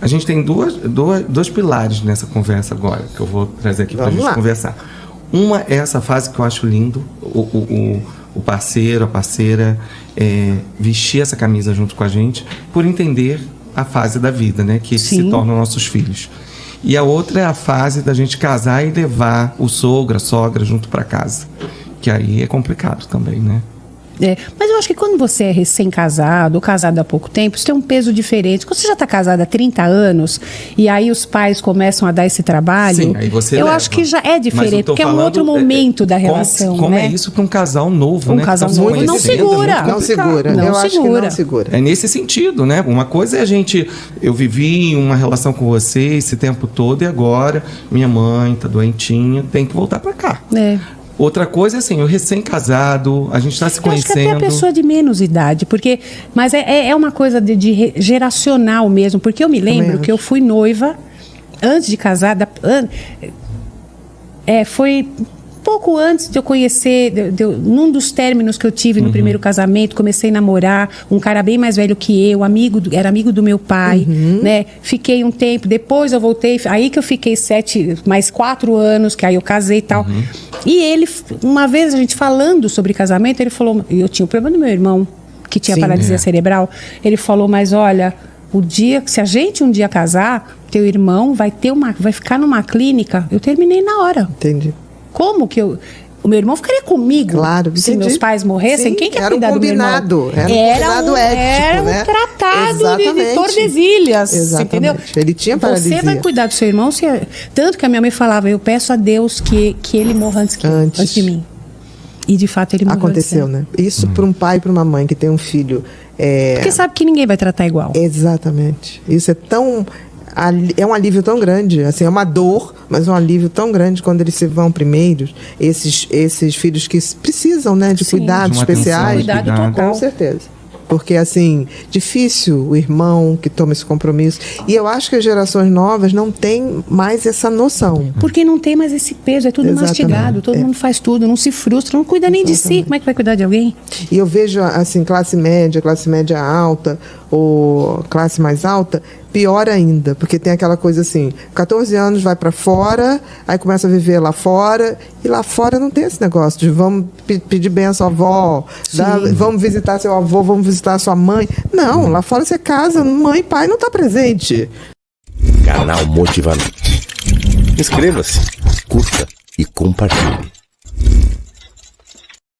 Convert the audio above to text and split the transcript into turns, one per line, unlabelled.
gente tem dois pilares nessa conversa agora, que eu vou trazer aqui pra gente conversar. Uma é essa fase que eu acho lindo, o parceiro, a parceira, vestir essa camisa junto com a gente, por entender a fase da vida, né? Que se tornam nossos filhos. E a outra é a fase da gente casar e levar o sogro, a sogra junto para casa. Que aí é complicado também, né?
Mas eu acho que quando você é recém-casado ou casado há pouco tempo, isso tem um peso diferente. Quando você já está casado há 30 anos e aí os pais começam a dar esse trabalho,
sim, aí você
eu acho que já é diferente, porque é um outro momento da relação.
Como
né?
é isso para um casal novo, né?
Casal novo não segura.
Não segura. Eu acho que não segura.
É nesse sentido, né? Uma coisa é eu vivi uma relação com você esse tempo todo e agora minha mãe tá doentinha, tem que voltar para cá. Outra coisa é assim, eu recém-casado, a gente está se conhecendo.
Eu acho que até a pessoa de menos idade, mas é uma coisa de geracional mesmo, porque eu me lembro que eu fui noiva antes de casar, foi pouco antes de eu conhecer, num dos términos que eu tive no primeiro casamento, comecei a namorar um cara bem mais velho que eu, era amigo do meu pai, né? Fiquei um tempo, depois eu voltei, aí que eu fiquei mais 4 anos, que aí eu casei e tal. E ele, uma vez a gente falando sobre casamento, ele falou, eu tinha o problema do meu irmão, que tinha paralisia cerebral, ele falou, mas olha, se a gente um dia casar, teu irmão vai ficar numa clínica. Eu terminei na hora.
Entendi.
Como que o meu irmão ficaria comigo?
Claro,
se meus pais morressem? Quem que ia cuidar do meu irmão?
Era um combinado ético,
era um tratado de Tordesilhas, entendeu?
Ele tinha paralisia.
Você vai cuidar do seu irmão, tanto que a minha mãe falava, eu peço a Deus que ele morra antes de mim. E de fato ele morreu.
Aconteceu, né? Isso para um pai e para uma mãe que tem um filho.
Porque sabe que ninguém vai tratar igual.
Exatamente. Isso é um alívio tão grande, assim, é uma dor, mas um alívio tão grande quando eles se vão primeiros, esses filhos que precisam, né, de cuidados especiais.
Cuidado total.
Com certeza. Porque, assim, difícil o irmão que toma esse compromisso. E eu acho que as gerações novas não têm mais essa noção.
Porque não tem mais esse peso, é tudo mastigado, todo mundo faz tudo, não se frustra, não cuida nem de si. Como é que vai cuidar de alguém?
E eu vejo, assim, classe média alta, ou classe mais alta, pior ainda, porque tem aquela coisa assim, 14 anos vai para fora, aí começa a viver lá fora, e lá fora não tem esse negócio de vamos pedir benção à avó, vamos visitar seu avô, vamos visitar sua mãe. Não, lá fora você casa, mãe e pai não tá presente.
Canal Motivamente. Inscreva-se, curta e compartilhe.